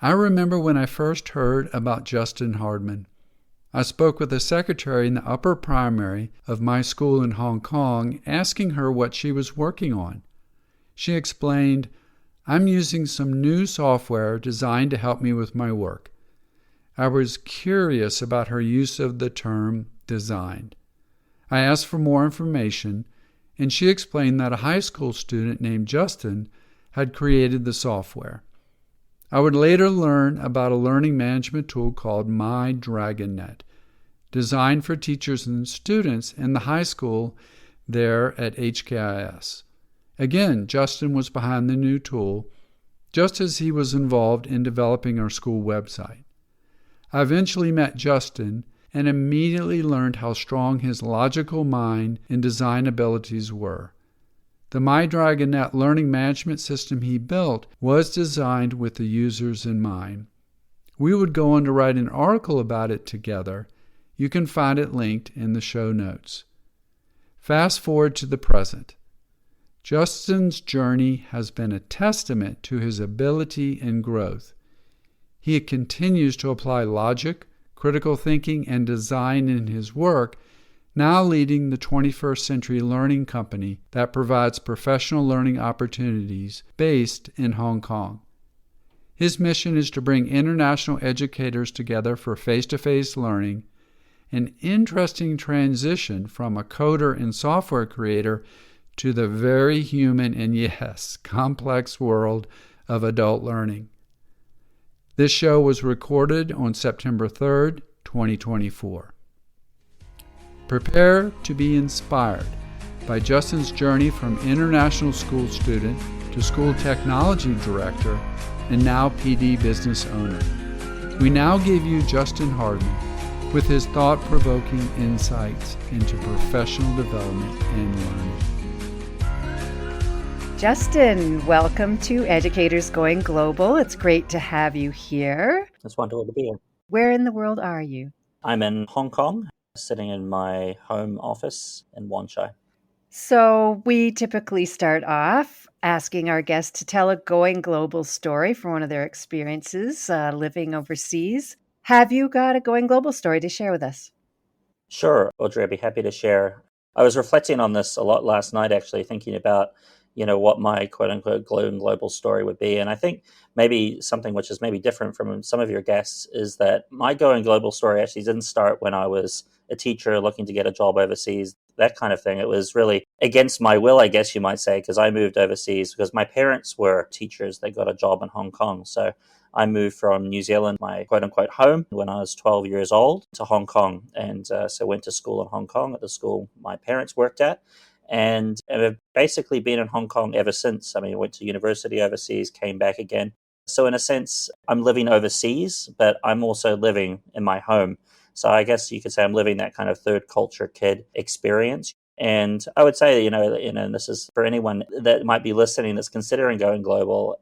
I remember when I first heard about Justin Hardman. I spoke with the secretary in the upper primary of my school in Hong Kong, asking her what she was working on. She explained, "I'm using some new software designed to help me with my work." I was curious about her use of the term designed. I asked for more information, and she explained that a high school student named Justin had created the software. I would later learn about a learning management tool called MyDragonNet, designed for teachers and students in the high school there at HKIS. Again, Justin was behind the new tool, just as he was involved in developing our school website. I eventually met Justin and immediately learned how strong his logical mind and design abilities were. The MyDragonNet learning management system he built was designed with the users in mind. We would go on to write an article about it together. You can find it linked in the show notes. Fast forward to the present. Justin's journey has been a testament to his ability and growth. He continues to apply logic, critical thinking, and design in his work, now leading the 21st Century Learning Company that provides professional learning opportunities based in Hong Kong. His mission is to bring international educators together for face-to-face learning, an interesting transition from a coder and software creator to the very human and, yes, complex world of adult learning. This show was recorded on September 3rd, 2024. Prepare to be inspired by Justin's journey from international school student to school technology director and now PD business owner. We now give you Justin Hardman with his thought-provoking insights into professional development and learning. Justin, welcome to Educators Going Global. It's great to have you here. It's wonderful to be here. Where in the world are you? I'm in Hong Kong, sitting in my home office in Wan Chai. So we typically start off asking our guests to tell a going global story from one of their experiences living overseas. Have you got a going global story to share with us? Sure, Audrey, I'd be happy to share. I was reflecting on this a lot last night, actually, thinking about what my quote-unquote global story would be. And I think maybe something which is maybe different from some of your guests is that my going global story actually didn't start when I was a teacher looking to get a job overseas, that kind of thing. It was really against my will, I guess you might say, because I moved overseas because my parents were teachers. They got a job in Hong Kong. So I moved from New Zealand, my quote-unquote home, when I was 12 years old to Hong Kong. And so went to school in Hong Kong at the school my parents worked at. And I've basically been in Hong Kong ever since. I mean, I went to university overseas, came back again. So in a sense, I'm living overseas, but I'm also living in my home. So I guess you could say I'm living that kind of third culture kid experience. And I would say, and this is for anyone that might be listening that's considering going global.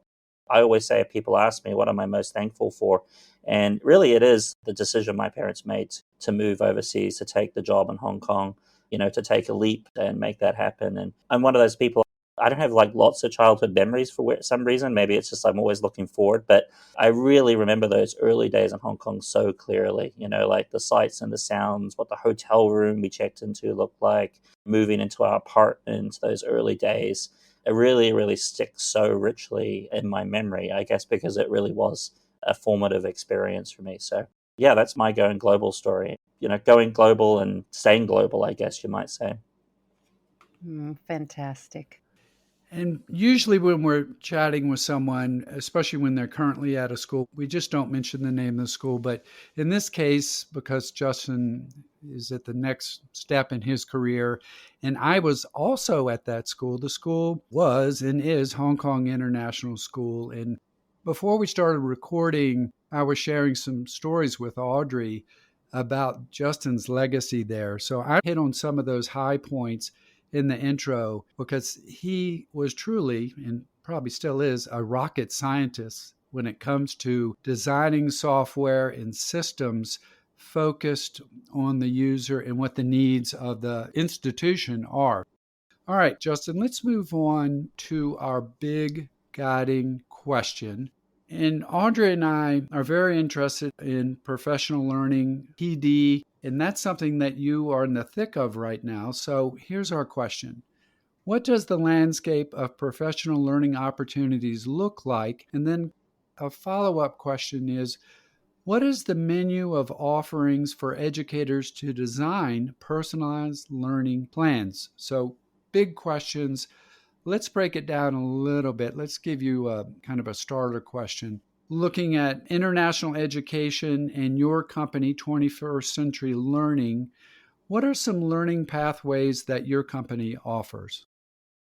I always say, if people ask me, what am I most thankful for? And really it is the decision my parents made to move overseas, to take the job in Hong Kong, to take a leap and make that happen. And I'm one of those people, I don't have lots of childhood memories for some reason. Maybe it's just I'm always looking forward, but I really remember those early days in Hong Kong so clearly, like the sights and the sounds, what the hotel room we checked into looked like, moving into our apartment, those early days. It really, really sticks so richly in my memory, I guess, because it really was a formative experience for me. So yeah, that's my going global story. Going global and staying global, I guess you might say. Fantastic. And usually when we're chatting with someone, especially when they're currently at a school, we just don't mention the name of the school. But in this case, because Justin is at the next step in his career, and I was also at that school, the school was and is Hong Kong International School. And before we started recording, I was sharing some stories with Audrey about Justin's legacy there. So I hit on some of those high points in the intro because he was truly, and probably still is, a rocket scientist when it comes to designing software and systems focused on the user and what the needs of the institution are. All right, Justin, let's move on to our big guiding question. And Audrey and I are very interested in professional learning, PD, and that's something that you are in the thick of right now. So here's our question. What does the landscape of professional learning opportunities look like? And then a follow up question is, what is the menu of offerings for educators to design personalized learning plans? So, big questions. Let's break it down a little bit. Let's give you a kind of a starter question. Looking at international education and your company, 21st Century Learning, what are some learning pathways that your company offers?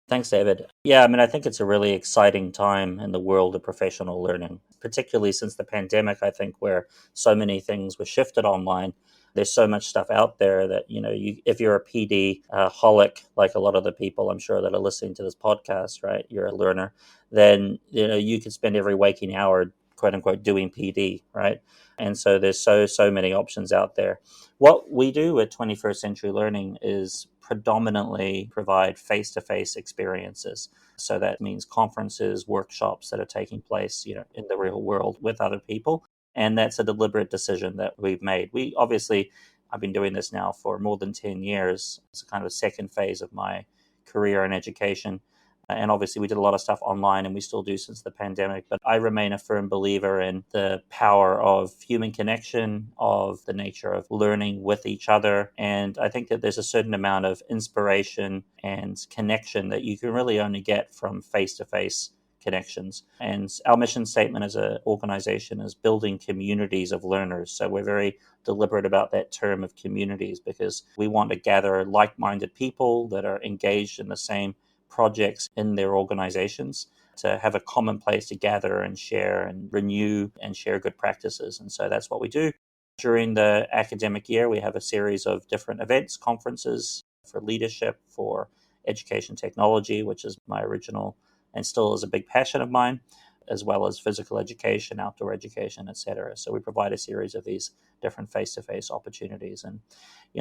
Thanks, David. Yeah, I mean, I think it's a really exciting time in the world of professional learning, particularly since the pandemic, I think, where so many things were shifted online. There's so much stuff out there that, if you're a PD holic, like a lot of the people I'm sure that are listening to this podcast, right, you're a learner, then, you could spend every waking hour, quote unquote, doing PD, right? And so there's so many options out there. What we do at 21st Century Learning is predominantly provide face-to-face experiences. So that means conferences, workshops that are taking place, in the real world with other people. And that's a deliberate decision that we've made. I've been doing this now for more than 10 years. It's kind of a second phase of my career in education. And obviously, we did a lot of stuff online, and we still do since the pandemic. But I remain a firm believer in the power of human connection, of the nature of learning with each other. And I think that there's a certain amount of inspiration and connection that you can really only get from face to face connections. And our mission statement as an organization is building communities of learners. So we're very deliberate about that term of communities because we want to gather like minded people that are engaged in the same projects in their organizations to have a common place to gather and share and renew and share good practices. And so that's what we do. During the academic year, we have a series of different events, conferences for leadership, for education technology, which is my original and still is a big passion of mine, as well as physical education, outdoor education, etc. So we provide a series of these different face-to-face opportunities. And,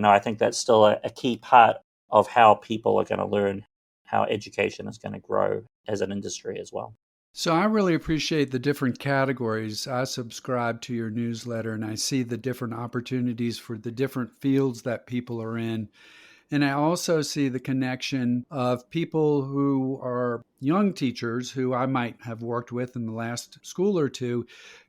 I think that's still a key part of how people are going to learn, how education is going to grow as an industry as well. So I really appreciate the different categories. I subscribe to your newsletter and I see the different opportunities for the different fields that people are in. And I also see the connection of people who are young teachers who I might have worked with in the last school or two,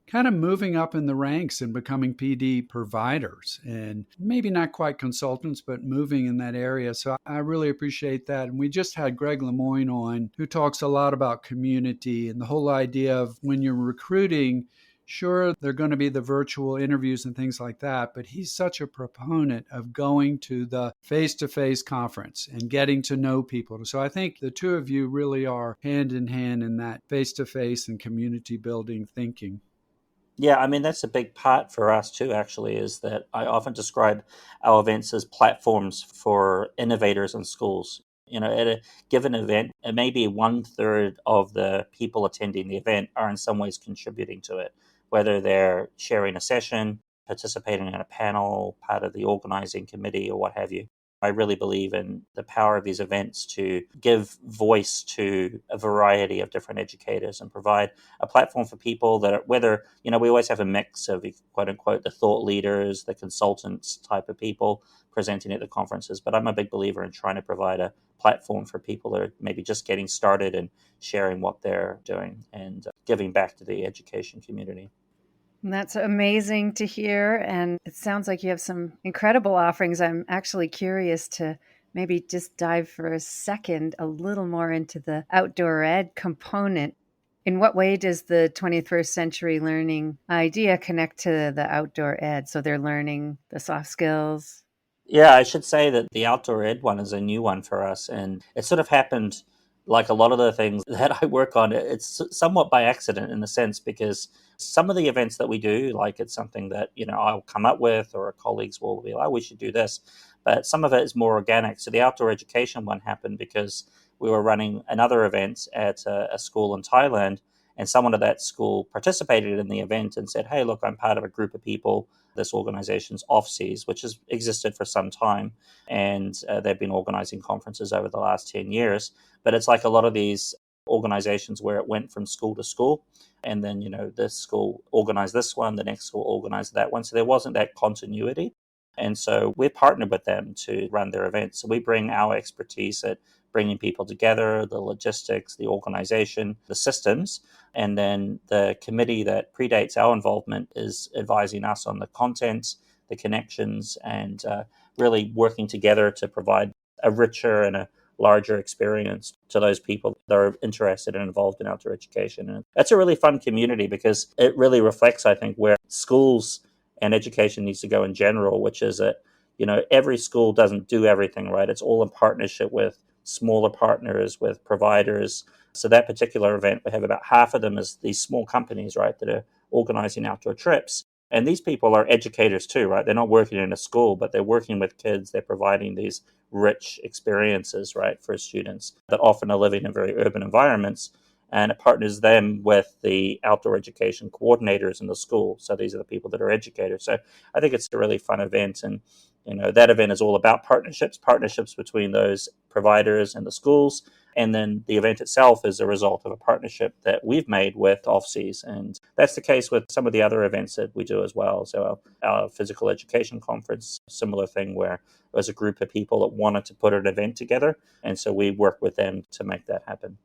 kind of moving up in the ranks and becoming PD providers and maybe not quite consultants, but moving in that area. So I really appreciate that. And we just had Greg Lemoyne on, who talks a lot about community and the whole idea of when you're recruiting. Sure, they're going to be the virtual interviews and things like that, but he's such a proponent of going to the face to face conference and getting to know people. So I think the two of you really are hand in hand in that face to face and community building thinking. Yeah, I mean, that's a big part for us too, actually, is that I often describe our events as platforms for innovators in schools. At a given event, maybe one third of the people attending the event are in some ways contributing to it, whether they're sharing a session, participating in a panel, part of the organizing committee, or what have you. I really believe in the power of these events to give voice to a variety of different educators and provide a platform for people that are, whether, we always have a mix of quote unquote the thought leaders, the consultants type of people presenting at the conferences. But I'm a big believer in trying to provide a platform for people that are maybe just getting started and sharing what they're doing and giving back to the education community. That's amazing to hear. And it sounds like you have some incredible offerings. I'm actually curious to maybe just dive for a second a little more into the outdoor ed component. In what way does the 21st century learning idea connect to the outdoor ed? So they're learning the soft skills. Yeah, I should say that the outdoor ed one is a new one for us, and it sort of happened like a lot of the things that I work on. It's somewhat by accident in a sense because some of the events that we do, like it's something that I'll come up with, or our colleagues will be like, "Oh, we should do this," but some of it is more organic. So the outdoor education one happened because we were running another event at a school in Thailand, and someone at that school participated in the event and said, "Hey, look, I'm part of a group of people. This organization's OFSES, which has existed for some time, and they've been organizing conferences over the last 10 years. But it's like a lot of these organizations where it went from school to school. And then, this school organized this one, the next school organized that one. So there wasn't that continuity. And so we're partnered with them to run their events. So we bring our expertise at bringing people together, the logistics, the organization, the systems. And then the committee that predates our involvement is advising us on the content, the connections, and really working together to provide a richer and a larger experience to those people that are interested and involved in outdoor education. And that's a really fun community because it really reflects, I think, where schools and education needs to go in general, which is that, every school doesn't do everything, right? It's all in partnership with smaller partners, with providers. So that particular event, we have about half of them as these small companies, right, that are organizing outdoor trips. And these people are educators too, right? They're not working in a school, but they're working with kids. They're providing these rich experiences, right, for students that often are living in very urban environments. And it partners them with the outdoor education coordinators in the school. So these are the people that are educators. So I think it's a really fun event. And, that event is all about partnerships between those providers and the schools. And then the event itself is a result of a partnership that we've made with OFSEs. And that's the case with some of the other events that we do as well. So our physical education conference, similar thing where there was a group of people that wanted to put an event together. And so we work with them to make that happen.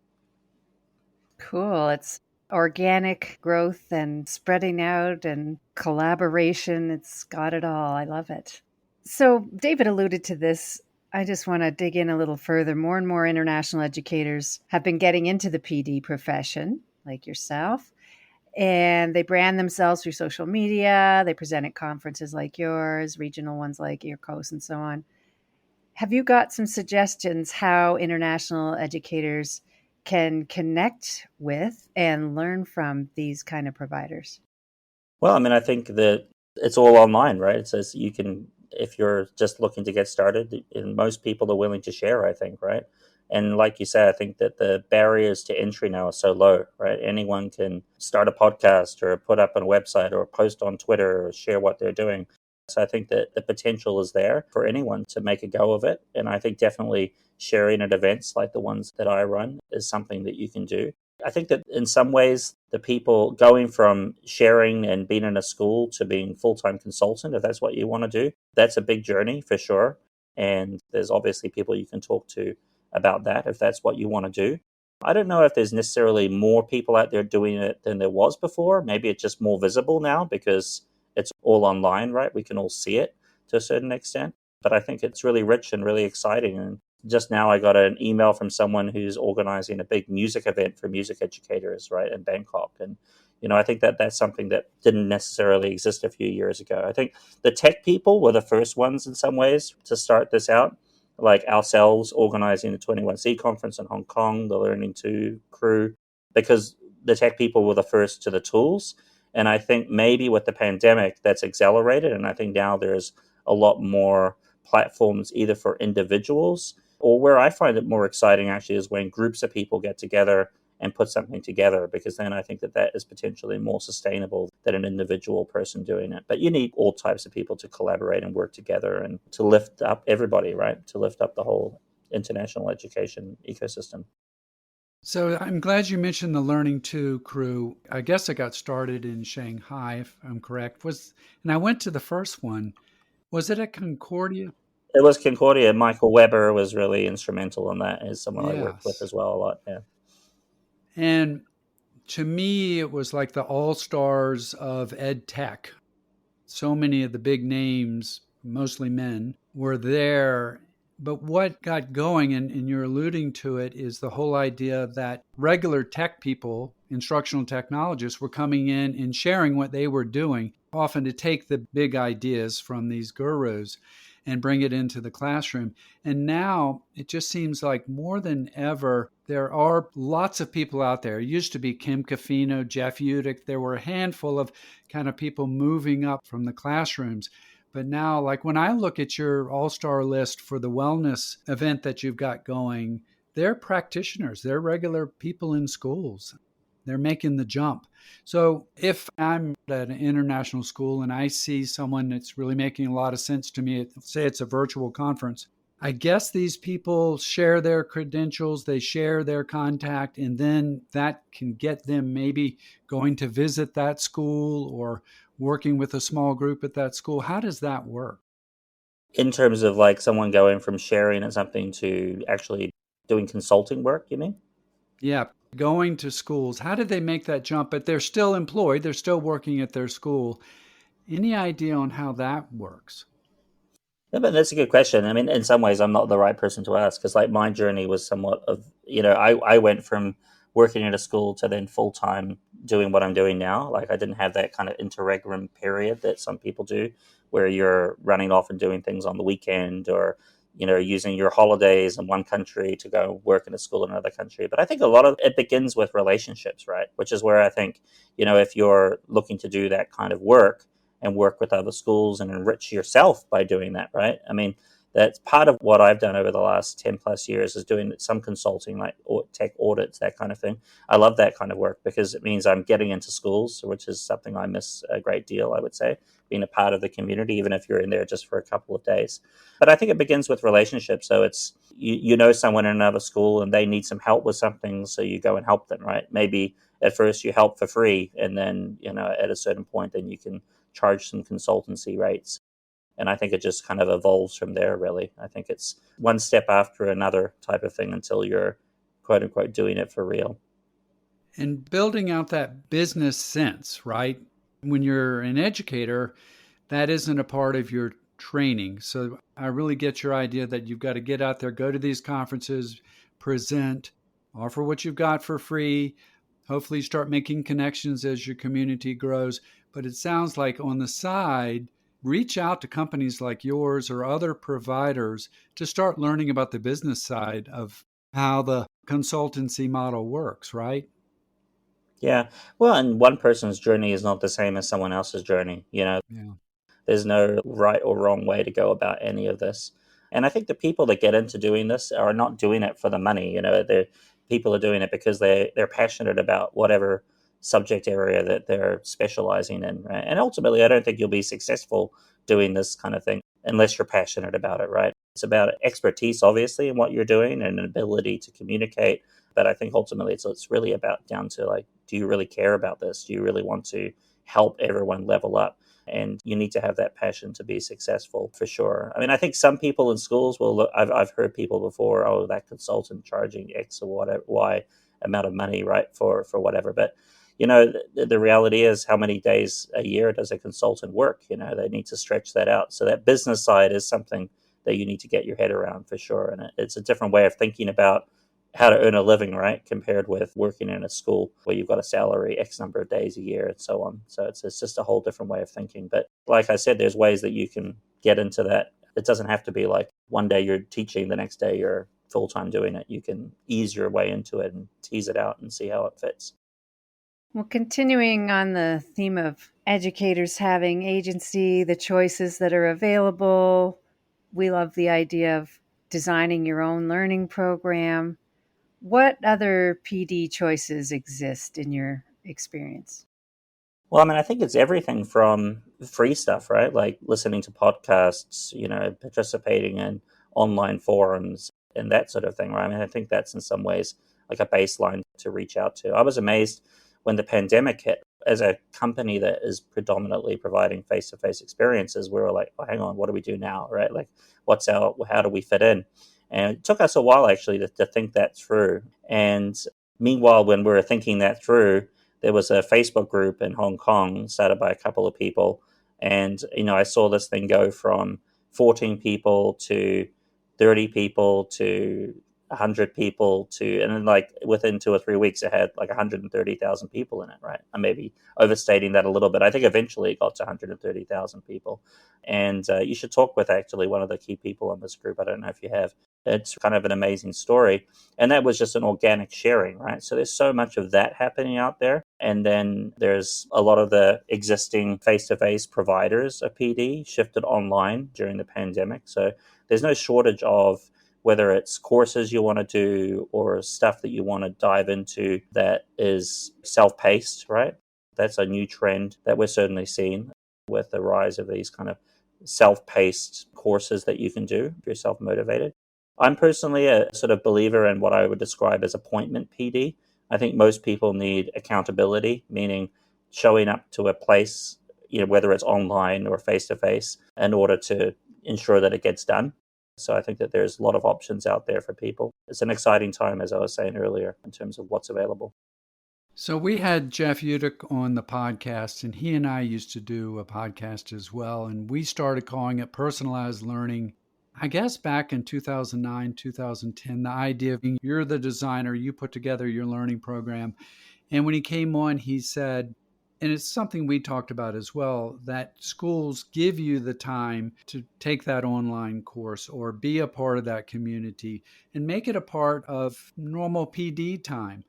Cool. It's organic growth and spreading out and collaboration. It's got it all. I love it. So, David alluded to this. I just want to dig in a little further. More and more international educators have been getting into the PD profession, like yourself, and they brand themselves through social media. They present at conferences like yours, regional ones like EARCOS, and so on. Have you got some suggestions how international educators can connect with and learn from these kind of providers? Well, I think that it's all online, right? It says you can, if you're just looking to get started, and most people are willing to share, I think, right? And like you said, I think that the barriers to entry now are so low, right? Anyone can start a podcast or put up on a website or post on Twitter or share what they're doing. So I think that the potential is there for anyone to make a go of it. And I think definitely sharing at events like the ones that I run is something that you can do. I think that in some ways, the people going from sharing and being in a school to being full-time consultant, if that's what you want to do, that's a big journey for sure. And there's obviously people you can talk to about that if that's what you want to do. I don't know if there's necessarily more people out there doing it than there was before. Maybe it's just more visible now because it's all online, right? We can all see it to a certain extent. But I think it's really rich and really exciting. And just now I got an email from someone who's organizing a big music event for music educators, right, in Bangkok. And, I think that that's something that didn't necessarily exist a few years ago. I think the tech people were the first ones in some ways to start this out, like ourselves organizing the 21C conference in Hong Kong, the Learning 2 crew, because the tech people were the first to the tools. And I think maybe with the pandemic, that's accelerated. And I think now there's a lot more platforms either for individuals or where I find it more exciting actually is when groups of people get together and put something together, because then I think that that is potentially more sustainable than an individual person doing it. But you need all types of people to collaborate and work together and to lift up everybody, right? To lift up the whole international education ecosystem. So I'm glad you mentioned the Learning 2 crew. I guess it got started in Shanghai, if I'm correct. And I went to the first one. Was it at Concordia? It was Concordia. Michael Weber was really instrumental in that. Is someone I worked with Yes. as well a lot. Yeah. And to me, it was like the all-stars of EdTech. So many of the big names, mostly men, were there. But what got going, and you're alluding to it, is the whole idea that regular tech people, instructional technologists, were coming in and sharing what they were doing, often to take the big ideas from these gurus and bring it into the classroom. And now it just seems like more than ever, there are lots of people out there. It used to be Kim Cafino, Jeff Udick. There were a handful of kind of people moving up from the classrooms. But now, like when I look at your all-star list for the wellness event that you've got going, they're practitioners. They're regular people in schools. They're making the jump. So if I'm at an international school and I see someone that's really making a lot of sense to me, say it's a virtual conference, I guess these people share their credentials, they share their contact, and then that can get them maybe going to visit that school or working with a small group at that school. How does that work? In terms of like someone going from sharing and something to actually doing consulting work, you mean? Yeah, going to schools. How did they make that jump? But they're still employed, they're still working at their school. Any idea on how that works? Yeah, but that's a good question. I mean, in some ways, I'm not the right person to ask because, like, my journey was somewhat of, I went from working at a school to then full time doing what I'm doing now. Like, I didn't have that kind of interregnum period that some people do, where you're running off and doing things on the weekend or, using your holidays in one country to go work in a school in another country. But I think a lot of it begins with relationships, right? Which is where I think, if you're looking to do that kind of work, and work with other schools and enrich yourself by doing that, right? I mean, that's part of what I've done over the last 10 plus years is doing some consulting, like tech audits, that kind of thing. I love that kind of work because it means I'm getting into schools, which is something I miss a great deal, I would say, being a part of the community, even if you're in there just for a couple of days. But I think it begins with relationships. So it's, you know someone in another school and they need some help with something, so you go and help them, right? Maybe at first you help for free, and then, at a certain point, then you can charge some consultancy rates. And I think it just kind of evolves from there, really. I think it's one step after another type of thing until you're quote unquote doing it for real. And building out that business sense, right? When you're an educator, that isn't a part of your training. So I really get your idea that you've got to get out there, go to these conferences, present, offer what you've got for free. Hopefully, start making connections as your community grows. But it sounds like on the side, reach out to companies like yours or other providers to start learning about the business side of how the consultancy model works, right? Yeah. Well, and one person's journey is not the same as someone else's journey. Yeah. There's no right or wrong way to go about any of this. And I think the people that get into doing this are not doing it for the money. The people are doing it because they're passionate about whatever subject area that they're specializing in. Right? And ultimately, I don't think you'll be successful doing this kind of thing unless you're passionate about it, right? It's about expertise, obviously, in what you're doing and an ability to communicate. But I think ultimately it's really about down to like, do you really care about this? Do you really want to help everyone level up? And you need to have that passion to be successful for sure. I mean, I think some people in schools will look, I've heard people before, oh, that consultant charging X or whatever, Y amount of money, right, for whatever. But, the reality is, how many days a year does a consultant work? They need to stretch that out. So that business side is something that you need to get your head around for sure. And it's a different way of thinking about how to earn a living, right? Compared with working in a school where you've got a salary X number of days a year and so on. So it's just a whole different way of thinking. But like I said, there's ways that you can get into that. It doesn't have to be like one day you're teaching, the next day you're full time doing it. You can ease your way into it and tease it out and see how it fits. Well, continuing on the theme of educators having agency, the choices that are available, we love the idea of designing your own learning program. What other PD choices exist in your experience? Well, I mean, I think it's everything from free stuff, right? Like listening to podcasts, participating in online forums and that sort of thing, right? I mean, I think that's in some ways like a baseline to reach out to. I was amazed when the pandemic hit. As a company that is predominantly providing face-to-face experiences, we were like, oh, hang on, what do we do now, right? Like, how do we fit in? And it took us a while actually to think that through. And meanwhile, when we were thinking that through, there was a Facebook group in Hong Kong started by a couple of people. And, I saw this thing go from 14 people to 30 people to 100 people to, and then like within 2 or 3 weeks, it had like 130,000 people in it, right? I may be overstating that a little bit. I think eventually it got to 130,000 people. And you should talk with actually one of the key people in this group. I don't know if you have. It's kind of an amazing story. And that was just an organic sharing, right? So there's so much of that happening out there. And then there's a lot of the existing face-to-face providers of PD shifted online during the pandemic. So there's no shortage of whether it's courses you want to do or stuff that you want to dive into that is self-paced, right? That's a new trend that we're certainly seeing with the rise of these kind of self-paced courses that you can do if you're self-motivated. I'm personally a sort of believer in what I would describe as appointment PD. I think most people need accountability, meaning showing up to a place, whether it's online or face to face, in order to ensure that it gets done. So I think that there's a lot of options out there for people. It's an exciting time, as I was saying earlier, in terms of what's available. So we had Jeff Udick on the podcast, and he and I used to do a podcast as well. And we started calling it personalized learning, I guess back in 2009, 2010. The idea of being you're the designer, you put together your learning program. And when he came on, he said, and it's something we talked about as well, that schools give you the time to take that online course or be a part of that community and make it a part of normal PD time.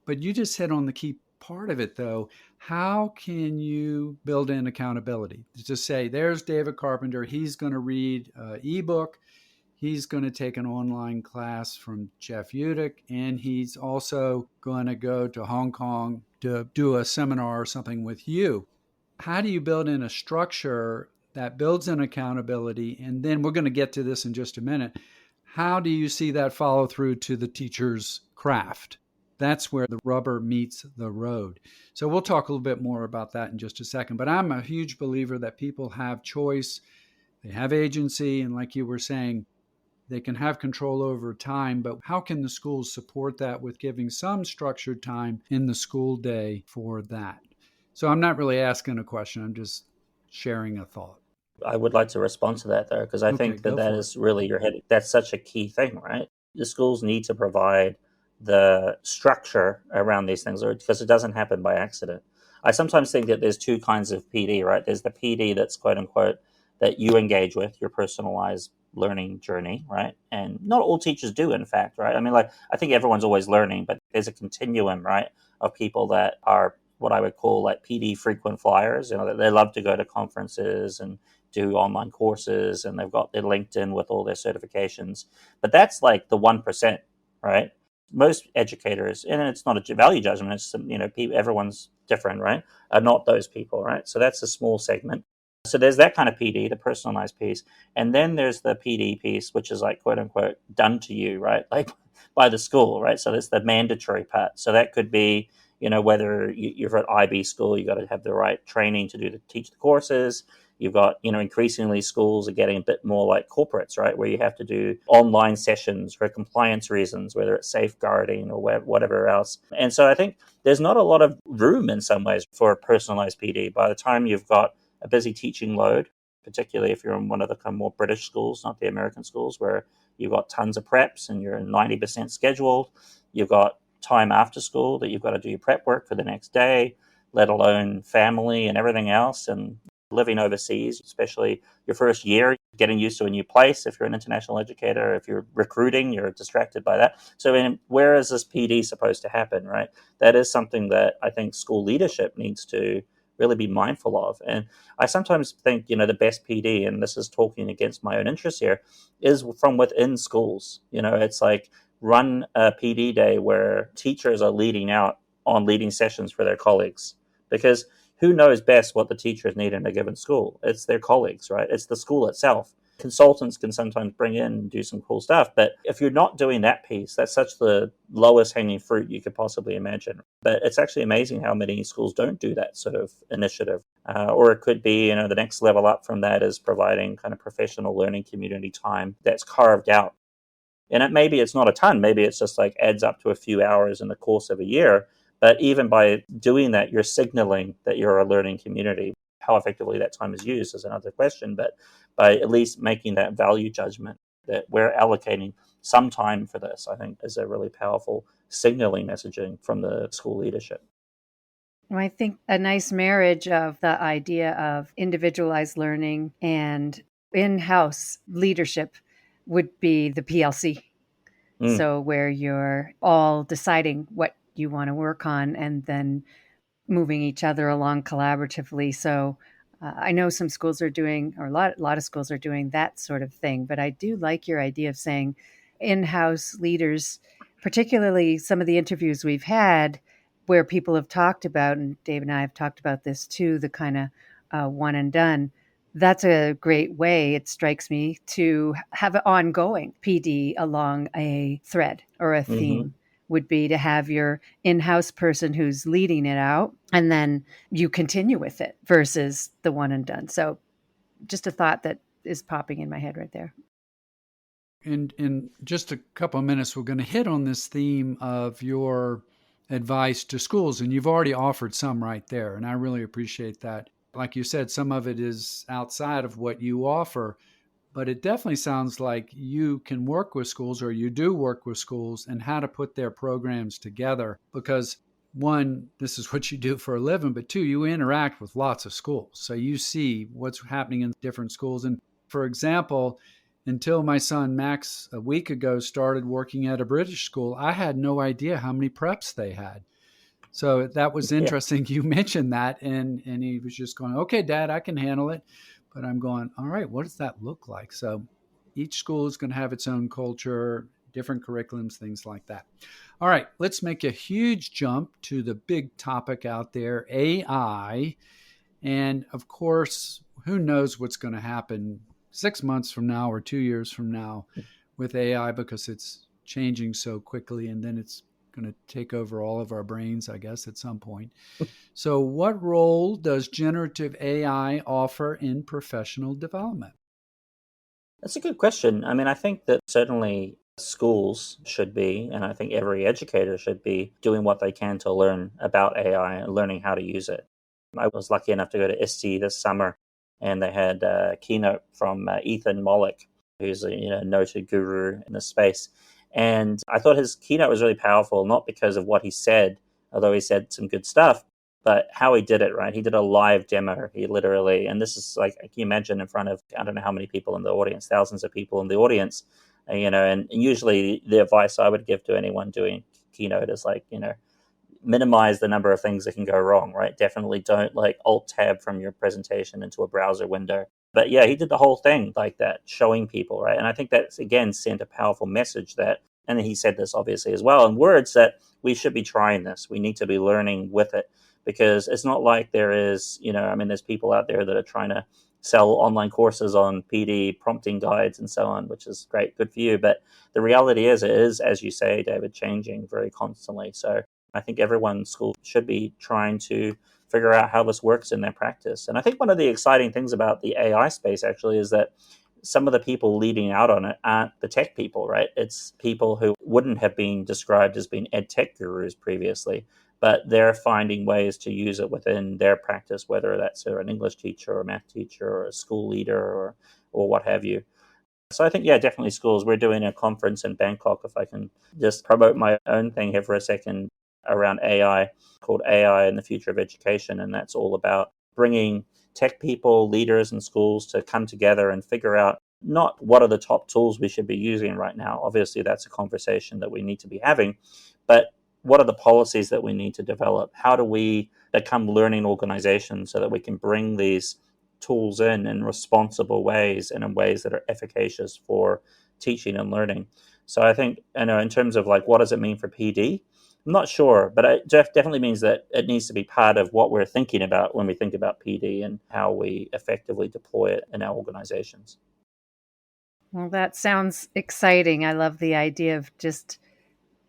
But you just hit on the key part of it, though. How can you build in accountability? To say, there's David Carpenter, he's going to read an ebook, he's going to take an online class from Jeff Udick, and he's also going to go to Hong Kong to do a seminar or something with you. How do you build in a structure that builds in accountability? And then we're going to get to this in just a minute. How do you see that follow through to the teacher's craft? That's where the rubber meets the road. So we'll talk a little bit more about that in just a second. But I'm a huge believer that people have choice, they have agency, and like you were saying, they can have control over time, but how can the schools support that with giving some structured time in the school day for that? So I'm not really asking a question, I'm just sharing a thought. I would like to respond to that, though, because I Okay, think that go that for it. is really your head. That's such a key thing, right? The schools need to provide the structure around these things, because it doesn't happen by accident. I sometimes think that there's two kinds of PD, right? There's the PD that's quote unquote that you engage with, your personalized learning journey, right? And not all teachers do, in fact, right? I mean, like, I think everyone's always learning, but there's a continuum, right, of people that are what I would call like PD frequent flyers. They love to go to conferences and do online courses, and they've got their LinkedIn with all their certifications. But that's like the 1%, right? Most educators, and it's not a value judgment, it's, everyone's different, right? Are not those people, right? So that's a small segment. So there's that kind of PD, the personalized piece. And then there's the PD piece, which is like, quote unquote, done to you, right? Like by the school, right? So that's the mandatory part. So that could be, whether you're at IB school, you got to have the right training to teach the courses. You've got, increasingly schools are getting a bit more like corporates, right? Where you have to do online sessions for compliance reasons, whether it's safeguarding or whatever else. And so I think there's not a lot of room in some ways for a personalized PD. By the time you've got a busy teaching load, particularly if you're in one of the kind of more British schools, not the American schools, where you've got tons of preps and you're 90% scheduled. You've got time after school that you've got to do your prep work for the next day, let alone family and everything else. And living overseas, especially your first year, getting used to a new place. If you're an international educator, if you're recruiting, you're distracted by that. So where is this PD supposed to happen, right? That is something that I think school leadership needs to really be mindful of. And I sometimes think, the best PD, and this is talking against my own interests here, is from within schools. It's like run a PD day where teachers are leading out on leading sessions for their colleagues. Because who knows best what the teachers need in a given school? It's their colleagues, right? It's the school itself. Consultants can sometimes bring in and do some cool stuff, but if you're not doing that piece, that's such the lowest hanging fruit you could possibly imagine. But it's actually amazing how many schools don't do that sort of initiative. Or it could be, the next level up from that is providing kind of professional learning community time that's carved out. And maybe it's not a ton, maybe it's just like adds up to a few hours in the course of a year. But even by doing that, you're signaling that you're a learning community. How effectively that time is used is another question. But by at least making that value judgment that we're allocating some time for this, I think is a really powerful signaling messaging from the school leadership. Well, I think a nice marriage of the idea of individualized learning and in-house leadership would be the PLC. Mm. So where you're all deciding what you want to work on and then moving each other along collaboratively. So I know some schools are doing, or a lot of schools are doing that sort of thing. But I do like your idea of saying in-house leaders, particularly some of the interviews we've had where people have talked about, and Dave and I have talked about this too, the kind of one and done. That's a great way, it strikes me, to have an ongoing PD along a thread or a Hmm. theme would be to have your in-house person who's leading it out, and then you continue with it versus the one and done. So just a thought that is popping in my head right there. In just a couple of minutes, we're going to hit on this theme of your advice to schools, and you've already offered some right there, and I really appreciate that. Like you said, some of it is outside of what you offer, but it definitely sounds like you can work with schools, or you do work with schools, and how to put their programs together. Because one, this is what you do for a living, but two, you interact with lots of schools. So you see what's happening in different schools. And for example, until my son Max a week ago started working at a British school, I had no idea how many preps they had. So that was Yeah. interesting. You mentioned that, and he was just going, "Okay, Dad, I can handle it." But I'm going, "All right, what does that look like?" So each school is going to have its own culture, different curriculums, things like that. All right, let's make a huge jump to the big topic out there, AI. And of course, who knows what's going to happen 6 months from now or 2 years from now with AI, because it's changing so quickly, and then it's going to take over all of our brains, I guess, at some point. So, what role does generative AI offer in professional development? That's a good question. I mean, I think that certainly schools should be, and I think every educator should be doing what they can to learn about AI and learning how to use it. I was lucky enough to go to ISTE this summer, and they had a keynote from Ethan Mollick, who's a noted guru in the space. And I thought his keynote was really powerful, not because of what he said, although he said some good stuff, but how he did it, right? He did a live demo. He literally, and this is like, can you imagine in front of, I don't know how many people in the audience, thousands of people in the audience, and usually the advice I would give to anyone doing keynote is like, minimize the number of things that can go wrong, right? Definitely don't like alt tab from your presentation into a browser window. But yeah, he did the whole thing like that, showing people, right? And I think that's again sent a powerful message that, and he said this obviously as well in words, that we should be trying this. We need to be learning with it, because it's not like there is, I mean, there's people out there that are trying to sell online courses on PD prompting guides and so on, which is great, good for you. But the reality is, it is, as you say, David, changing very constantly. So I think everyone in school should be trying to figure out how this works in their practice. And I think one of the exciting things about the AI space actually is that some of the people leading out on it aren't the tech people, right? It's people who wouldn't have been described as being EdTech gurus previously, but they're finding ways to use it within their practice, whether that's an English teacher or a math teacher or a school leader or what have you. So I think, yeah, definitely schools. We're doing a conference in Bangkok, if I can just promote my own thing here for a second, around AI, called AI and the Future of Education. And that's all about bringing tech people, leaders, and schools to come together and figure out not what are the top tools we should be using right now. Obviously, that's a conversation that we need to be having, but what are the policies that we need to develop? How do we become learning organizations so that we can bring these tools in responsible ways and in ways that are efficacious for teaching and learning? So I think, in terms of like, what does it mean for PD? I'm not sure, but it definitely means that it needs to be part of what we're thinking about when we think about PD and how we effectively deploy it in our organizations. Well, that sounds exciting. I love the idea of just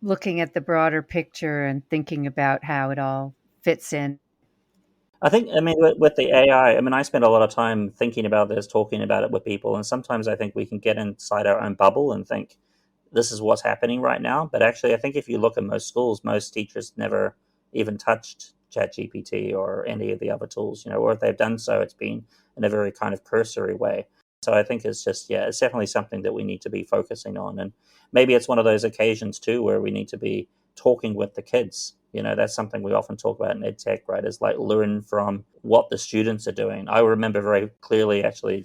looking at the broader picture and thinking about how it all fits in. I think, I mean, with the AI, I mean, I spend a lot of time thinking about this, talking about it with people, and sometimes I think we can get inside our own bubble and think this is what's happening right now. But actually, I think if you look at most schools, most teachers never even touched ChatGPT or any of the other tools, or if they've done so, it's been in a very kind of cursory way. So I think it's just, yeah, it's definitely something that we need to be focusing on. And maybe it's one of those occasions too where we need to be talking with the kids. That's something we often talk about in EdTech, right? Is like learn from what the students are doing. I remember very clearly, actually,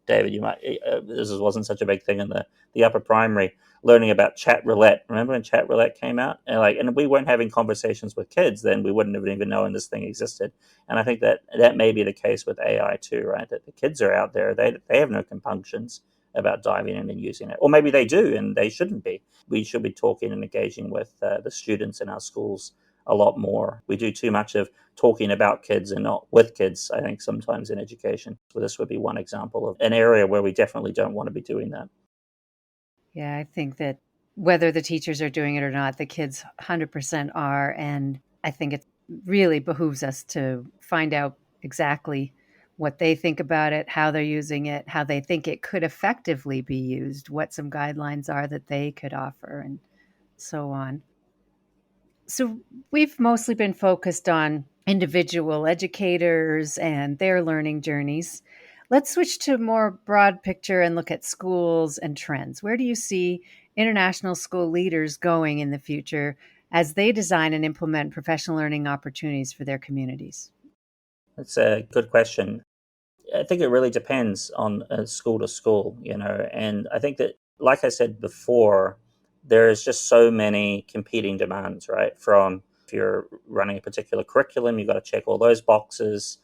David, you might, this wasn't such a big thing in the upper primary, learning about chat roulette. Remember when chat roulette came out? And we weren't having conversations with kids then. We wouldn't have even known this thing existed. And I think that may be the case with AI too, right? That the kids are out there, they have no compunctions about diving in and using it. Or maybe they do and they shouldn't be. We should be talking and engaging with the students in our schools a lot more. We do too much of talking about kids and not with kids, I think, sometimes in education. So this would be one example of an area where we definitely don't want to be doing that. Yeah, I think that whether the teachers are doing it or not, the kids 100% are. And I think it really behooves us to find out exactly what they think about it, how they're using it, how they think it could effectively be used, what some guidelines are that they could offer, and so on. So we've mostly been focused on individual educators and their learning journeys. Let's switch to more broad picture and look at schools and trends. Where do you see international school leaders going in the future as they design and implement professional learning opportunities for their communities? That's a good question. I think it really depends on school to school, and I think that, like I said before, there's just so many competing demands, right? From if you're running a particular curriculum, you've got to check all those boxes.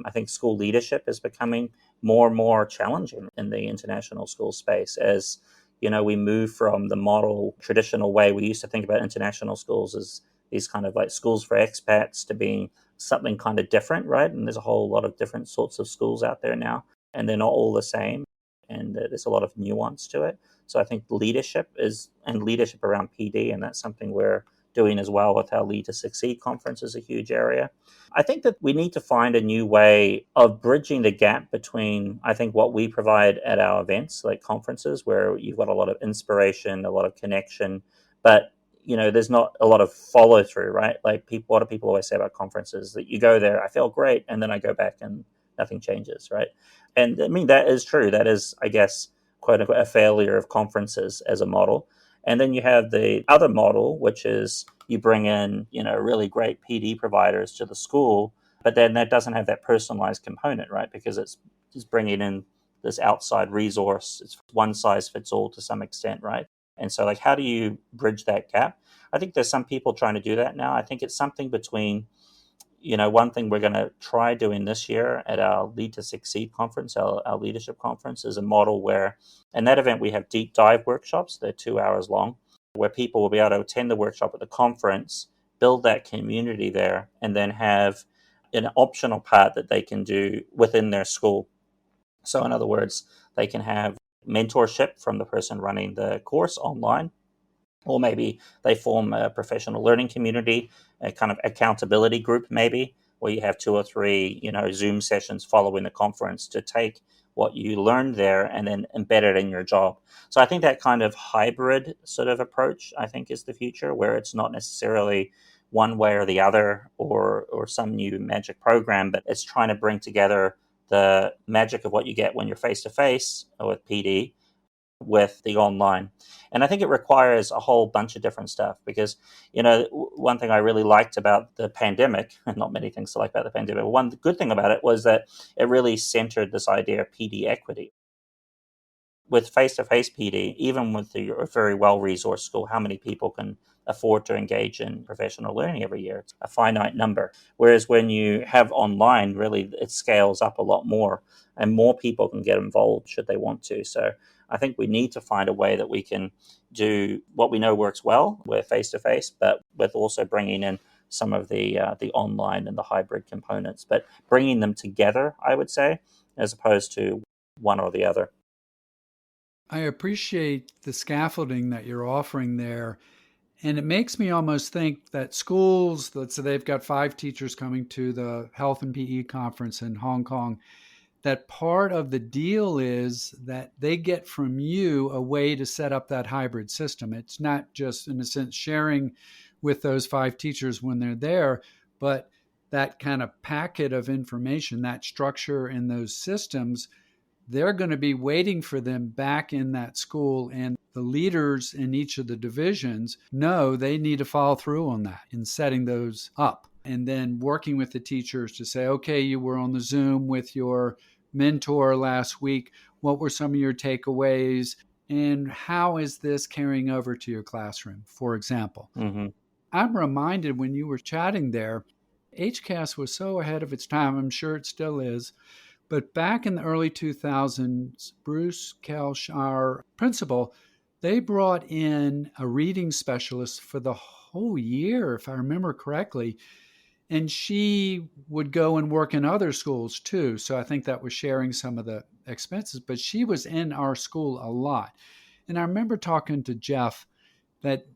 I think school leadership is becoming more and more challenging in the international school space as we move from the model traditional way we used to think about international schools as these kind of like schools for expats to being something kind of different, right? And there's a whole lot of different sorts of schools out there now, and they're not all the same, and there's a lot of nuance to it. So I think leadership around PD, and that's something we're doing as well with our Lead to Succeed conference is a huge area. I think that we need to find a new way of bridging the gap between, I think, what we provide at our events, like conferences, where you've got a lot of inspiration, a lot of connection, but there's not a lot of follow through, right? Like what do people always say about conferences? That you go there, I feel great, and then I go back and nothing changes, right? And I mean, that is true. That is, I guess, quote unquote, a failure of conferences as a model. And then you have the other model, which is you bring in, really great PD providers to the school, but then that doesn't have that personalized component, right? Because it's just bringing in this outside resource. It's one size fits all to some extent, right? And so, like, how do you bridge that gap? I think there's some people trying to do that now. I think it's something between, one thing we're going to try doing this year at our Lead to Succeed conference, our leadership conference, is a model where, in that event, we have deep dive workshops. They're 2 hours long, where people will be able to attend the workshop at the conference, build that community there, and then have an optional part that they can do within their school. So, in other words, they can have mentorship from the person running the course online, or maybe they form a professional learning community, a kind of accountability group, maybe, where you have 2 or 3, Zoom sessions following the conference to take what you learned there and then embed it in your job. So I think that kind of hybrid sort of approach, I think, is the future, where it's not necessarily one way or the other or some new magic program, but it's trying to bring together the magic of what you get when you're face to face with PD with the online. And I think it requires a whole bunch of different stuff because, one thing I really liked about the pandemic, and not many things to like about the pandemic, but one good thing about it was that it really centered this idea of PD equity. With face-to-face PD, even with a very well-resourced school, how many people can afford to engage in professional learning every year? It's a finite number. Whereas when you have online, really, it scales up a lot more, and more people can get involved should they want to. So I think we need to find a way that we can do what we know works well with face-to-face, but with also bringing in some of the online and the hybrid components, but bringing them together, I would say, as opposed to one or the other. I appreciate the scaffolding that you're offering there. And it makes me almost think that schools, let's say they've got 5 teachers coming to the Health and PE conference in Hong Kong, that part of the deal is that they get from you a way to set up that hybrid system. It's not just, in a sense, sharing with those 5 teachers when they're there, but that kind of packet of information, that structure in those systems, they're going to be waiting for them back in that school. And the leaders in each of the divisions know they need to follow through on that in setting those up. And then working with the teachers to say, okay, you were on the Zoom with your mentor last week. What were some of your takeaways? And how is this carrying over to your classroom, for example? Mm-hmm. I'm reminded when you were chatting there, HCAS was so ahead of its time. I'm sure it still is. But back in the early 2000s, Bruce Kelsch, our principal, They brought in a reading specialist for the whole year, if I remember correctly. And she would go and work in other schools too. So I think that was sharing some of the expenses, but she was in our school a lot. And I remember talking to Jeff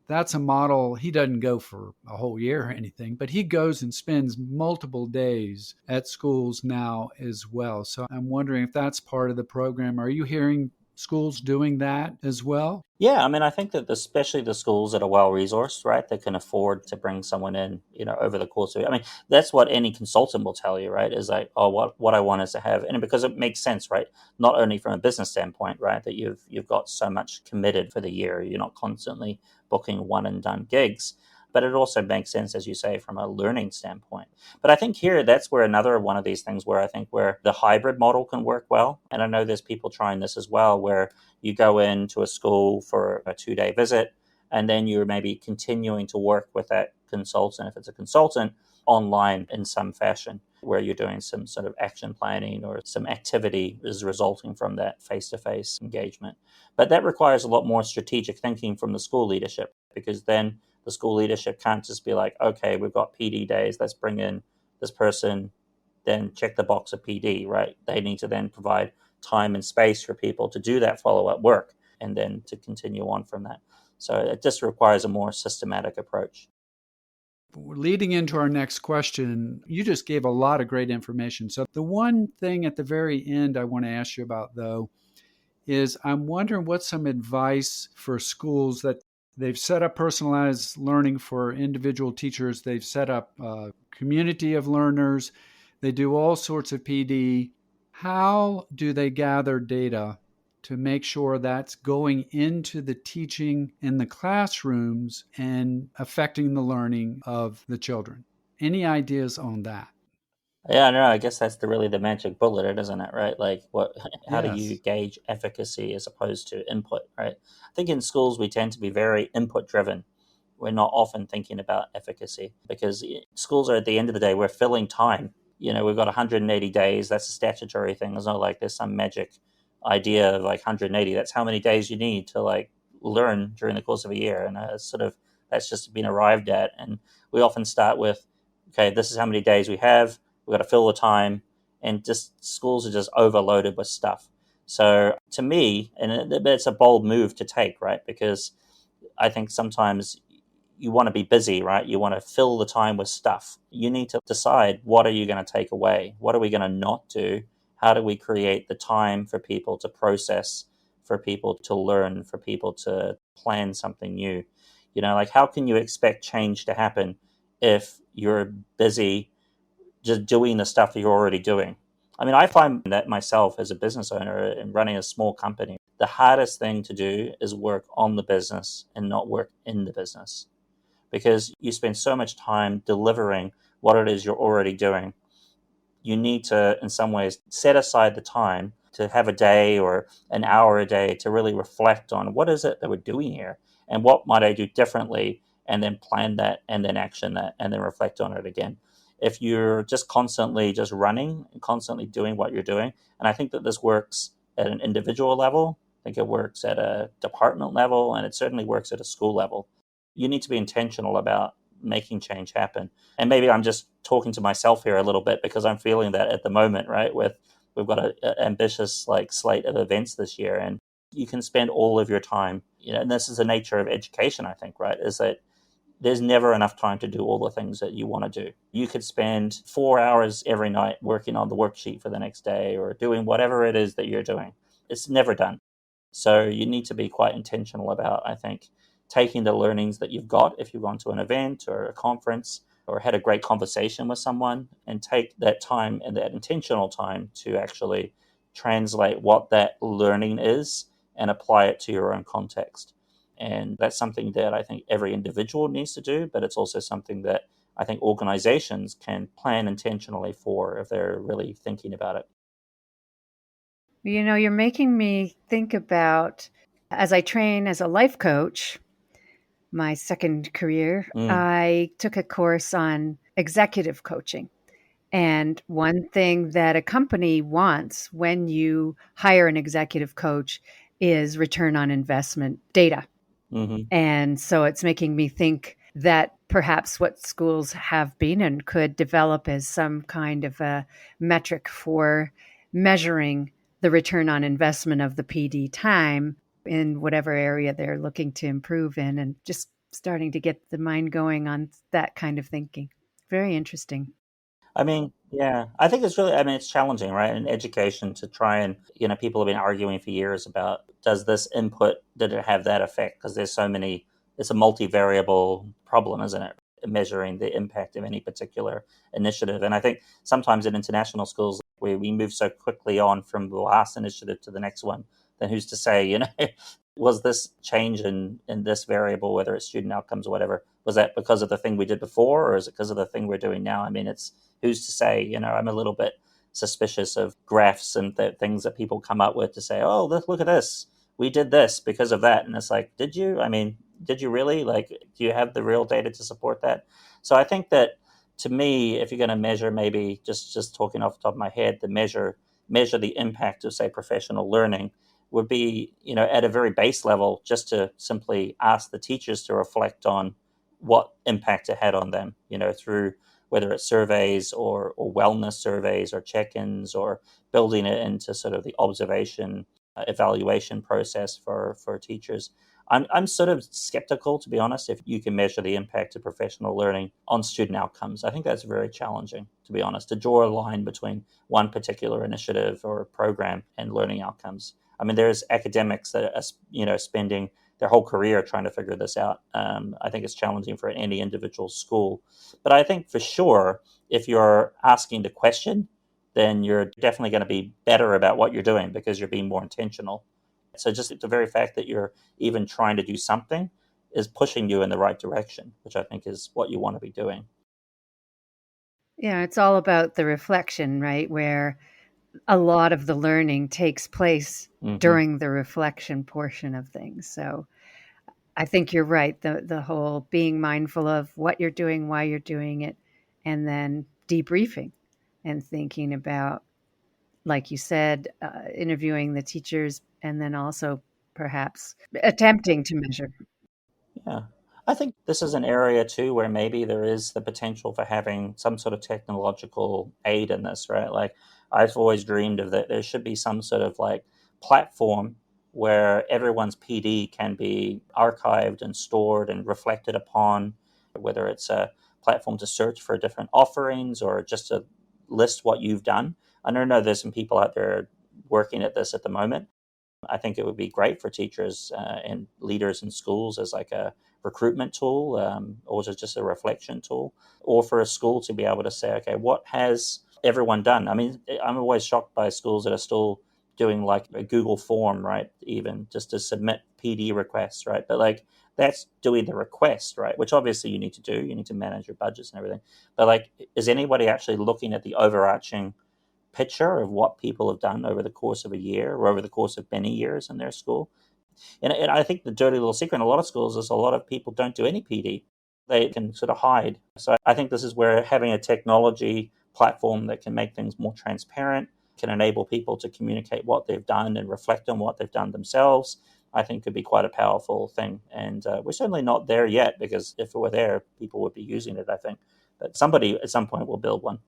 that's a model. He doesn't go for a whole year or anything, but he goes and spends multiple days at schools now as well. So I'm wondering if that's part of the program. Are you hearing schools doing that as well? Yeah, I mean, I think that especially the schools that are well resourced, right, that can afford to bring someone in, over the course of it. I mean, that's what any consultant will tell you, right? Is like, oh, what I want is to have, and because it makes sense, right? Not only from a business standpoint, right, that you've got so much committed for the year, you're not constantly booking one and done gigs, but it also makes sense, as you say, from a learning standpoint. But I think here that's where another one of these things where I think where the hybrid model can work well, and I know there's people trying this as well, where you go into a school for a 2-day visit, and then you're maybe continuing to work with that consultant, if it's a consultant, online in some fashion, where you're doing some sort of action planning or some activity is resulting from that face-to-face engagement. But that requires a lot more strategic thinking from the school leadership, because then the school leadership can't just be like, okay, we've got PD days, let's bring in this person, then check the box of PD, right? They need to then provide time and space for people to do that follow-up work and then to continue on from that. So it just requires a more systematic approach. Leading into our next question, you just gave a lot of great information. So the one thing at the very end I want to ask you about, though, is I'm wondering what's some advice for schools that they've set up personalized learning for individual teachers. They've set up a community of learners. They do all sorts of PD. How do they gather data to make sure that's going into the teaching in the classrooms and affecting the learning of the children? Any ideas on that? Yeah, no, I guess that's really the magic bullet, isn't it? Right? Like, how do you Yes. gauge efficacy as opposed to input? Right? I think in schools we tend to be very input driven. We're not often thinking about efficacy because schools are, at the end of the day, we're filling time. We've got 180 days. That's a statutory thing. There's not like there's some magic idea of like 180. That's how many days you need to like learn during the course of a year, and that's just been arrived at. And we often start with, okay, this is how many days we have. We've got to fill the time, and just schools are just overloaded with stuff. So to me, and it's a bold move to take, right? Because I think sometimes you want to be busy, right? You want to fill the time with stuff. You need to decide, what are you going to take away? What are we going to not do? How do we create the time for people to process, for people to learn, for people to plan something new? Like, how can you expect change to happen if you're busy just doing the stuff that you're already doing? I mean, I find that myself as a business owner and running a small company, the hardest thing to do is work on the business and not work in the business, because you spend so much time delivering what it is you're already doing. You need to, in some ways, set aside the time to have a day or an hour a day to really reflect on what is it that we're doing here and what might I do differently, and then plan that and then action that and then reflect on it again. If you're just constantly just running and constantly doing what you're doing, and I think that this works at an individual level, I think it works at a department level, and it certainly works at a school level. You need to be intentional about making change happen. And maybe I'm just talking to myself here a little bit because I'm feeling that at the moment, right? We've got an ambitious like slate of events this year, and you can spend all of your time, and this is the nature of education, I think, right? Is that there's never enough time to do all the things that you want to do. You could spend 4 hours every night working on the worksheet for the next day or doing whatever it is that you're doing. It's never done. So you need to be quite intentional about, I think, taking the learnings that you've got if you've gone to an event or a conference or had a great conversation with someone, and take that time and that intentional time to actually translate what that learning is and apply it to your own context. And that's something that I think every individual needs to do, but it's also something that I think organizations can plan intentionally for if they're really thinking about it. You're making me think about, as I train as a life coach, my second career, Mm. I took a course on executive coaching. And one thing that a company wants when you hire an executive coach is return on investment data. Hmm. And so it's making me think that perhaps what schools have been and could develop as some kind of a metric for measuring the return on investment of the PD time in whatever area they're looking to improve in, and just starting to get the mind going on that kind of thinking. Very interesting. I mean, yeah, I think it's really, I mean, it's challenging, right? In education to try and, people have been arguing for years about does this input, did it have that effect? Because there's so many, it's a multivariable problem, isn't it? Measuring the impact of any particular initiative. And I think sometimes in international schools, where we move so quickly on from the last initiative to the next one, then who's to say, was this change in this variable, whether it's student outcomes or whatever, was that because of the thing we did before, or is it because of the thing we're doing now? I mean, it's who's to say? I'm a little bit suspicious of graphs and things that people come up with to say, oh, look at this. We did this because of that. And it's like, did you? I mean, did you really? Like, do you have the real data to support that? So I think that to me, if you're going to measure, maybe just talking off the top of my head, the measure the impact of, say, professional learning would be, at a very base level, just to simply ask the teachers to reflect on what impact it had on them, through whether it's surveys or wellness surveys or check-ins, or building it into sort of the observation evaluation process for teachers. I'm sort of skeptical, to be honest, if you can measure the impact of professional learning on student outcomes. I think that's very challenging, to be honest, to draw a line between one particular initiative or program and learning outcomes. I mean, there's academics that are, spending their whole career trying to figure this out. I think it's challenging for any individual school. But I think for sure, if you're asking the question, then you're definitely going to be better about what you're doing because you're being more intentional. So just the very fact that you're even trying to do something is pushing you in the right direction, which I think is what you want to be doing. Yeah, it's all about the reflection, right? Where a lot of the learning takes place Hmm. during the reflection portion of things. So I think you're right. The whole being mindful of what you're doing, why you're doing it, and then debriefing and thinking about, like you said, interviewing the teachers, and then also perhaps attempting to measure. Yeah. I think this is an area too where maybe there is the potential for having some sort of technological aid in this, right? Like I've always dreamed of that there should be some sort of like platform where everyone's PD can be archived and stored and reflected upon, whether it's a platform to search for different offerings or just to list what you've done. I don't know, there's some people out there working at this at the moment. I think it would be great for teachers and leaders in schools as like a recruitment tool, or just a reflection tool, or for a school to be able to say, okay, what has everyone done? I mean, I'm always shocked by schools that are still doing like a Google form, right? Even just to submit PD requests, right? But like that's doing the request, right? Which obviously you need to do. You need to manage your budgets and everything. But like, is anybody actually looking at the overarching picture of what people have done over the course of a year or over the course of many years in their school? And I think the dirty little secret in a lot of schools is a lot of people don't do any PD. They can sort of hide. So I think this is where having a technology platform that can make things more transparent, can enable people to communicate what they've done and reflect on what they've done themselves, I think could be quite a powerful thing. And we're certainly not there yet, because if it were there, people would be using it, I think. But somebody at some point will build one.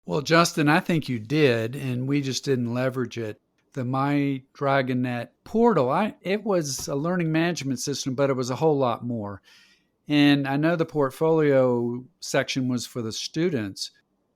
Well, Justin, I think you did, and we just didn't leverage it. The My DragonNet portal, it was a learning management system, but it was a whole lot more. And I know the portfolio section was for the students,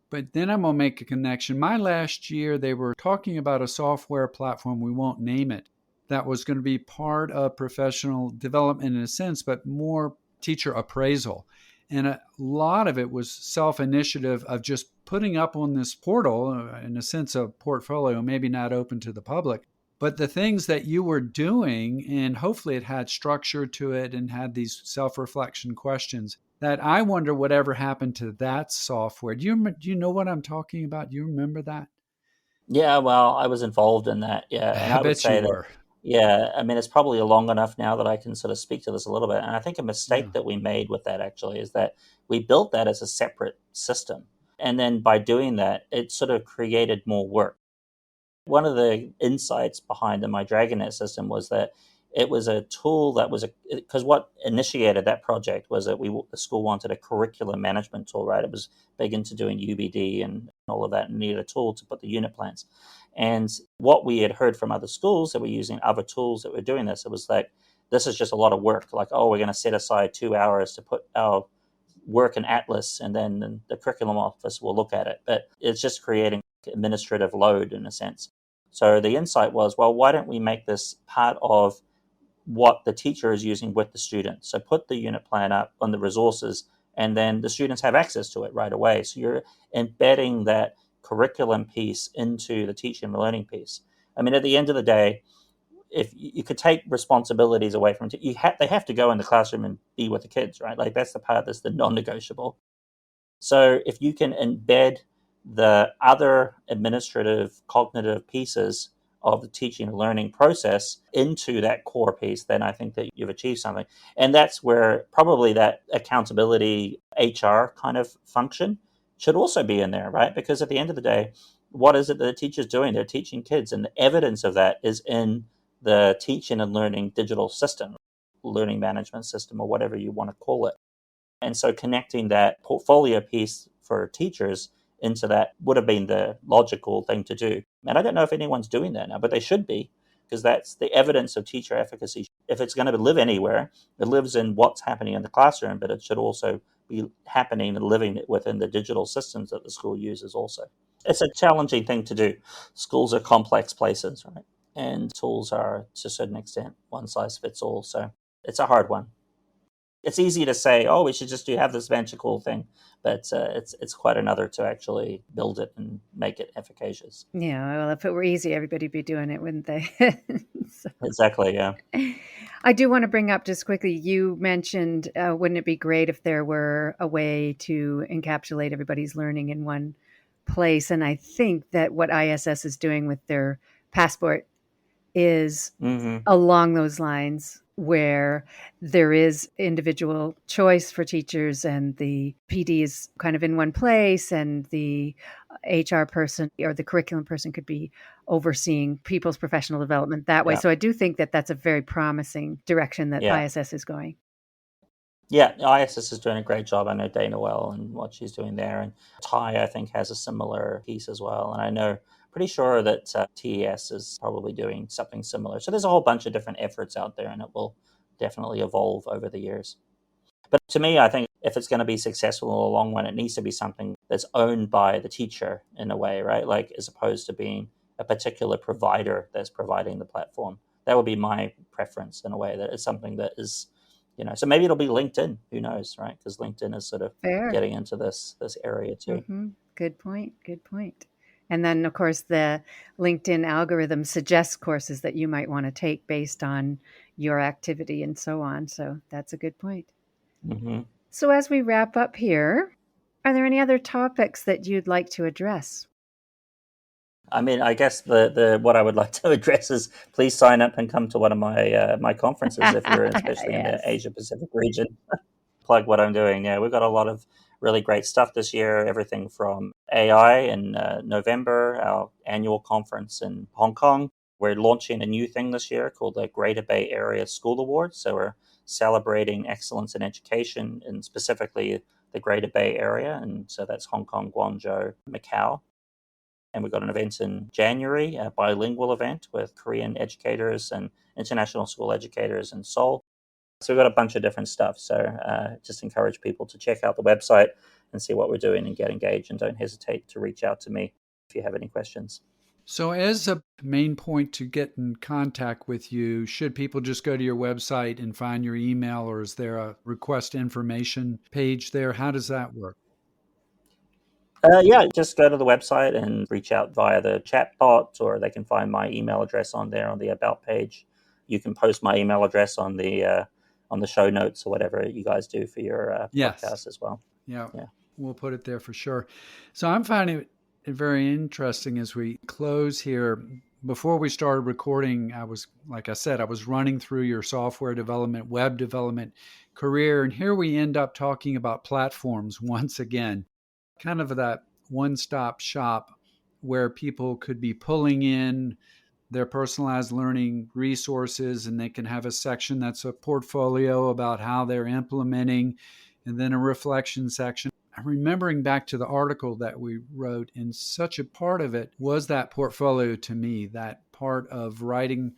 but then I'm going to make a connection. My last year, they were talking about a software platform, we won't name it, that was going to be part of professional development in a sense, but more teacher appraisal. And a lot of it was self initiative of just putting up on this portal, in a sense, a portfolio, maybe not open to the public, but the things that you were doing, and hopefully it had structure to it and had these self reflection questions. That I wonder whatever happened to that software. Do you know what I'm talking about? Do you remember that? Yeah, well, I was involved in that. Yeah. And I I would bet you say that, were. yeah, I mean, it's probably long enough now that I can sort of speak to this a little bit. And I think a Yeah. mistake that we made with that actually is that we built that as a separate system. And then by doing that, it sort of created more work. One of the insights behind the My Dragonet system was that it was a tool that was because what initiated that project was that the school wanted a curriculum management tool, right? It was big into doing UBD and all of that, and needed a tool to put the unit plans. And what we had heard from other schools that were using other tools that were doing this, it was like, this is just a lot of work. Like, oh, we're going to set aside 2 hours to put our work in Atlas, and then the curriculum office will look at it. But it's just creating administrative load in a sense. So the insight was, well, why don't we make this part of what the teacher is using with the student? So put the unit plan up on the resources, and then the students have access to it right away. So you're embedding that curriculum piece into the teaching and learning piece. I mean, at the end of the day, if you could take responsibilities away from it, they have to go in the classroom and be with the kids, right? Like that's the part that's the non-negotiable. So if you can embed the other administrative, cognitive pieces of the teaching and learning process into that core piece, then I think that you've achieved something. And that's where probably that accountability HR kind of function should also be in there, right? Because at the end of the day, what is it that the teacher's doing? They're teaching kids, and the evidence of that is in the teaching and learning digital system, learning management system, or whatever you want to call it. And so connecting that portfolio piece for teachers into that would have been the logical thing to do. And I don't know if anyone's doing that now, but they should be, because that's the evidence of teacher efficacy. If it's going to live anywhere, it lives in what's happening in the classroom, but it should also be happening and living within the digital systems that the school uses also. It's a challenging thing to do. Schools are complex places, right? And tools are, to a certain extent, one size fits all. So it's a hard one. It's easy to say, oh, we should just have this magical thing, but it's quite another to actually build it and make it efficacious. Yeah, well, if it were easy, everybody'd be doing it, wouldn't they? So, Exactly, yeah. I do want to bring up just quickly, you mentioned, wouldn't it be great if there were a way to encapsulate everybody's learning in one place? And I think that what ISS is doing with their passport is Mm-hmm. along those lines, where there is individual choice for teachers and the PD is kind of in one place, and the HR person or the curriculum person could be overseeing people's professional development that way. Yeah, So I do think that that's a very promising direction that yeah. ISS is going. Yeah, ISS is doing a great job. I know Dana well and what she's doing there. And Thai, I think, has a similar piece as well. And I know, pretty sure that TES is probably doing something similar. So there's a whole bunch of different efforts out there, and it will definitely evolve over the years. But to me, I think if it's going to be successful in the long run, it needs to be something that's owned by the teacher in a way, right? Like, as opposed to being a particular provider that's providing the platform. That would be my preference in a way, that it's something that is, so maybe it'll be LinkedIn, who knows, right? Because LinkedIn is sort of Fair. getting into this area too. Good point. Good point. And then, of course, the LinkedIn algorithm suggests courses that you might want to take based on your activity and so on. So that's a good point. Mm-hmm. So as we wrap up here, are there any other topics that you'd like to address? I mean, I guess the what I would like to address is, please sign up and come to one of my conferences if you're especially in the Yes. Asia Pacific region. Plug what I'm doing. Yeah, we've got a lot of really great stuff this year. Everything from AI in November, our annual conference in Hong Kong. We're launching a new thing this year called the Greater Bay Area School Awards. So we're celebrating excellence in education, and specifically the Greater Bay Area. And so that's Hong Kong, Guangzhou, Macau. And we've got an event in January, a bilingual event with Korean educators and international school educators in Seoul. So we've got a bunch of different stuff. So just encourage people to check out the website and see what we're doing and get engaged. And don't hesitate to reach out to me if you have any questions. So, as a main point to get in contact with you, should people just go to your website and find your email, or is there a request information page there? How does that work? Yeah, just go to the website and reach out via the chat bot, or they can find my email address on there on the About page. You can post my email address on the show notes or whatever you guys do for your Yes. podcast as well. Yeah. Yeah. We'll put it there for sure. So I'm finding it very interesting as we close here. Before we started recording, like I said, I was running through your software development, web development career. And here we end up talking about platforms once again, kind of that one-stop shop where people could be pulling in their personalized learning resources, and they can have a section that's a portfolio about how they're implementing, and then a reflection section. I'm remembering back to the article that we wrote, and such a part of it was that portfolio to me, that part of writing,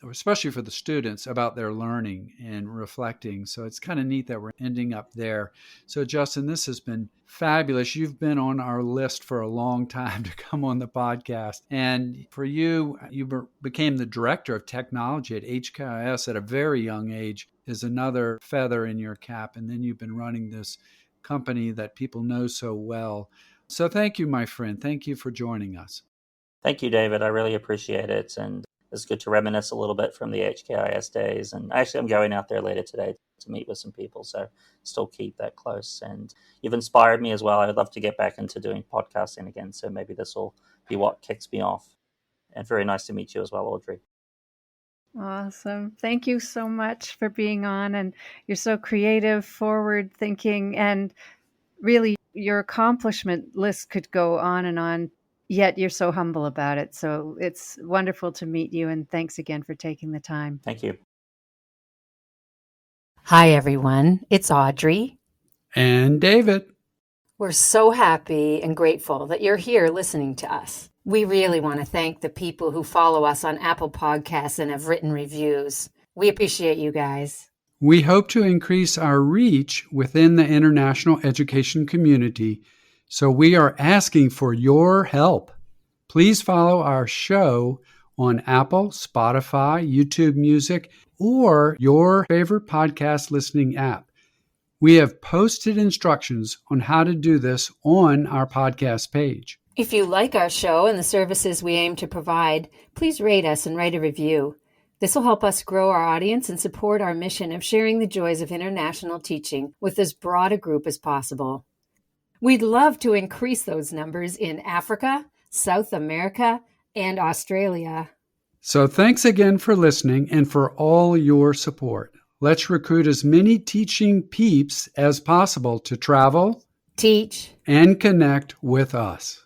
especially for the students, about their learning and reflecting. So it's kind of neat that we're ending up there. So Justin, this has been fabulous. You've been on our list for a long time to come on the podcast. And for you, you became the director of technology at HKIS at a very young age, is another feather in your cap. And then you've been running this company that people know so well. So thank you, my friend. Thank you for joining us. Thank you, David. I really appreciate it. And it's good to reminisce a little bit from the HKIS days. And actually, I'm going out there later today to meet with some people. So still keep that close. And you've inspired me as well. I would love to get back into doing podcasting again. So maybe this will be what kicks me off. And very nice to meet you as well, Audrey. Awesome. Thank you so much for being on. And you're so creative, forward thinking, and really your accomplishment list could go on, yet you're so humble about it. So it's wonderful to meet you. And thanks again for taking the time. Thank you. Hi, everyone. It's Audrey. And David. We're so happy and grateful that you're here listening to us. We really want to thank the people who follow us on Apple Podcasts and have written reviews. We appreciate you guys. We hope to increase our reach within the international education community, so we are asking for your help. Please follow our show on Apple, Spotify, YouTube Music, or your favorite podcast listening app. We have posted instructions on how to do this on our podcast page. If you like our show and the services we aim to provide, please rate us and write a review. This will help us grow our audience and support our mission of sharing the joys of international teaching with as broad a group as possible. We'd love to increase those numbers in Africa, South America, and Australia. So thanks again for listening and for all your support. Let's recruit as many teaching peeps as possible to travel, teach, and connect with us.